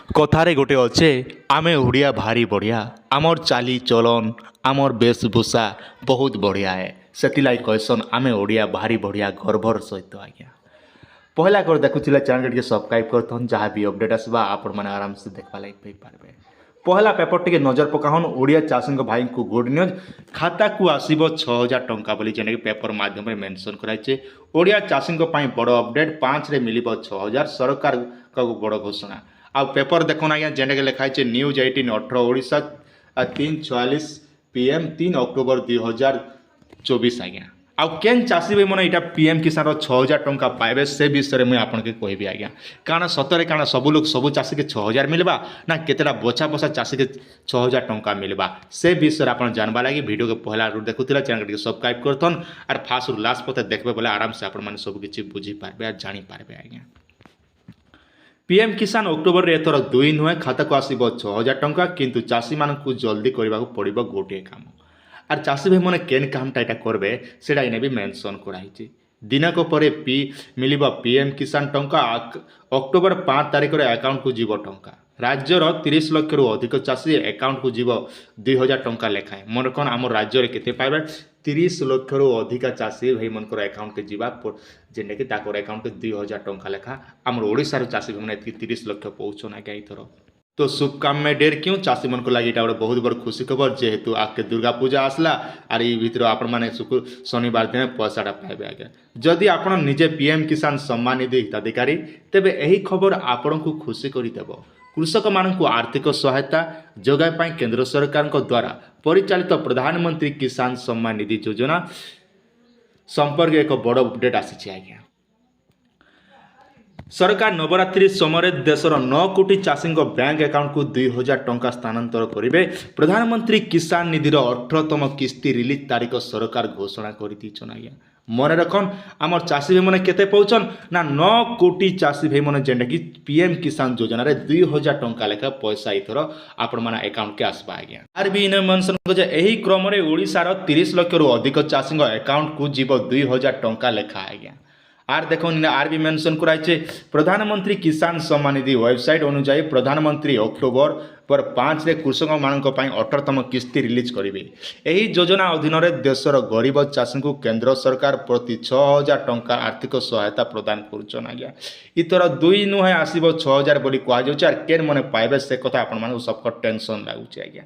कथारे गोटे अच्छे आमे ओडिया भारी बढ़िया आमर चाली चलन आमर वेशभूषा बहुत बढ़िया है से कहसन आमे ओडिया भारी बढ़िया गर्वर सहित आज्ञा पहला कर देखुले चैनल के सब्सक्राइब करथन जहाँ भी अपडेट आसवा आपण मैंने आराम से देखा लगे पारे। पहला पेपर टी नजर पकाउन ओडिया चाषी भाई को गुड न्यूज खाता को आसब 6000 टंका बोली जेने पेपर माध्यम मेंशन कराइए। ओडिया चाषी बड़ अपडेट 5 रे मिल 6000 सरकार का बड़ घोषणा आ पेपर देखो आज्ञा जेने लिखाई न्यूज 18 18 ओडिशा 3:46 PM 3 अक्टोबर 2024 आज्ञा आउ केन चाषी भाई मैंने यहाँ PM किसान 6000 टंका पाइबे से विषय में आपके कहबी आज्ञा कारण सतरे कारण सब लोग सब चाषी के 6000 मिलवा ना केतेटा बछा बछा चाषी के 6000 टंका मिलवा से विषय आप जानवा लगे वीडियो के पहला देखुला चैनल के सब्सक्राइब करथन और फास्ट रु लास्ट पते देखबे बोले आराम से आप सबकि बुझीपारे और जानीपारे आज्ञा। PM किसान अक्टोबर एथर 2 नुहे खाता को आसब 6000 टंका किंतु चाषी मानू जल्दी करने पड़ो गोटे काम आर चाषी भाई मैंने केन कामटा यहाँ करबे सेटा इने भी मेंशन कराई दिनक पर मिल PM किसान टंका अक्टोबर 5 तारिख अकाउंट को जीव टंका राज्यर 30 लाख रु अधिक चाषी अकाउंट को जीव 2000 टंका लेखाएं मन कौन आम राज्य केते पाइबे 30 लाख रु अधिक चाषी भाई मन अकाउंट के जीवा जेने कि अकाउंट के 2000 टंका लेखा आम ओडिशार चाषी भाई मैंने 30 लाख पहुँचन आज्ञा इथर तो शुभ काम में डेर क्यों चाषी मन को लगे गोटे बहुत बड़ खुशी खबर जेहेतु आगे दुर्गा पूजा आसला आर भर आपण मैंने शनिवार दिन पैसाटा पाइबे आज्ञा जदि आप निजे PM किसान सम्मान निधि हिताधिकारी तेबे यही खबर आपण को खुशी करदेव कृषक मानक आर्थिक सहायता जोगाई केंद्र सरकार द्वारा परिचालित प्रधानमंत्री किसान सम्मान निधि योजना संपर्क एक बड़ अपडेट आसी आज्ञा। सरकार नवरात्रि समय देशर 9 कोटी चाषी बैंक अकाउंट को 2000 टंका स्थानांतर करेंगे। प्रधानमंत्री किसान निधिर 18तम किस्ती रिलीज तारीख सरकार घोषणा कर आज्ञा मन रखन आमर चाषी भाई मैंने केते पहुँचन ना 9 कोटी चाषी भाई मैंने जेनटा कि PM किसान योजना 2000 टंका लेखा पैसा इथर आपण माना अकाउंट के आसबा आज्ञा आर भी इने मेंशन कर एही क्रम रे ओडिशार 30 लाख रु अधिक चाषी अकाउंट को जीव 2000 टंका लेखा आज्ञा आर देखो आर भी मेंशन कराई प्रधानमंत्री किसान सम्मान निधि वेबसाइट अनुसार प्रधानमंत्री अक्टोबर पर 5 रे कृषक मानक 18तम किस्ती रिलीज करेंगे। यही योजना अधीन देशर गरीब चाषी को केंद्र सरकार प्रति 6000 टंका आर्थिक सहायता प्रदान करुछन आज्ञा इतर 2 नुहे आसब 6000 बोली कहुच्छे केन मने पाइबे से कथा आपण सबको टेंशन लगुच आज्ञा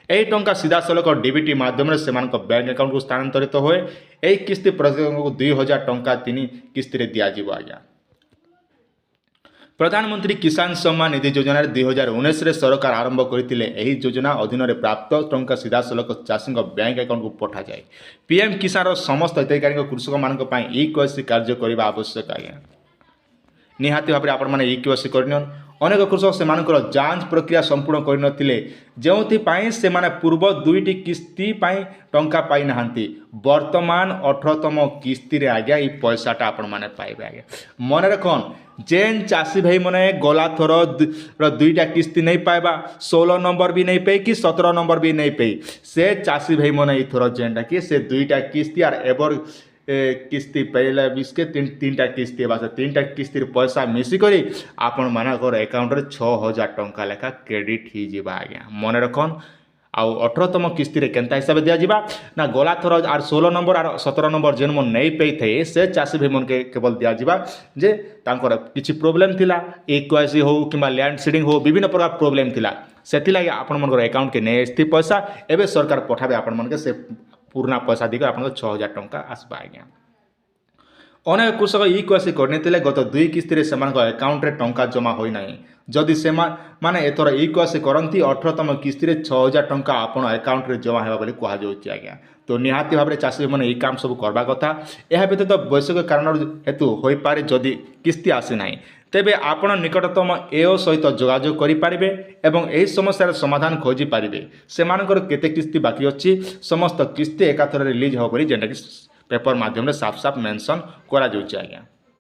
यही टंका सीधा सलख डीबीटी माध्यम से बैंक अकाउंट को स्थानांतरित हुए यही किस्ती प्रत्येक को 2000 टंका 3 किस्ती दिज्व आज्ञा। प्रधानमंत्री किसान सम्मान निधि योजना 2019 रे सरकार आरंभ करथिले एही योजना अधीन रे प्राप्त टंका सीधा सलख चाषी बैंक अकाउंट को पठा जाए। PM किसान समस्त हिताधिकारी कृषक मानक EKYC कार्य करने आवश्यक आज्ञा निहाती भाव में आपण मैंने EKYC करनियन अनेक कृषक से जांच प्रक्रिया संपूर्ण करनथिले जेउथि से पूर्व 2टी किस्ती टंका पाई नाहंती वर्तमान 18तम किस्ती रे आज्ञा ई पैसाटा आपण माने पाइबे आज्ञा मन रखन जेन चाषी भाई मैंने गला थर 2टा किस्ती नहीं पाइबा 16 नंबर भी नहीं पाई कि 17 नंबर भी नहीं पाई से चाषी भाई मैंने इथर जेनटा कि से 2टा किस्ती आर एबर किस्ती पहले 20 के 3टा किस्ती बस 3टा किस्ती पैसा मिसिक आपण मानकर अकाउंट रे 6000 टंका लेखा क्रेडिट ही जीवा आज्ञा मन रखन आउ 18तम किस्ती रे केनता हिसाब दिया जिबा ना गला थर आर 16 नंबर आर 17 नंबर जेन मन नहीं पाई थे से चाषी भाई मन के केवल दिया जिबा जे तांकर किछि प्रॉब्लम थिला EKYC हो किंबा लैंड सीडिंग हो विभिन्न प्रकार प्रॉब्लम थिला सेति लागि आपण मनकर अकाउंट के नै स्थिति पैसा एबे सरकार पठाबे आपण मन के से पुराना पैसा दिकर आप 6000 टंका आसबा आज्ञा। अनेक कृषक EKYC करने गत 2 किस्ती से अकाउंट रे टंका जमा होना जदि से माने एथर EKYC करती 18तम किस्ती 6000 टंका आपण अकाउंट रे जमा होगा कहुच्छे आज्ञा तो निहाती भाव में चाषी मैंने काम सब करवा कथा यह व्यतीत वैश्विक कारण हेतु हो पारे जदि किस्ती आसी ना तेबे आपण निकटतम AO सहित जोगाजोग करेंगे एवं यही समस्यार समाधान खोजी पारे से केते किस्ती बाकी अच्छी समस्त किस्ती एकाथर रिलीज हो जेनटा कि पेपर माध्यम साफ साफ मेंशन करा आज्ञा।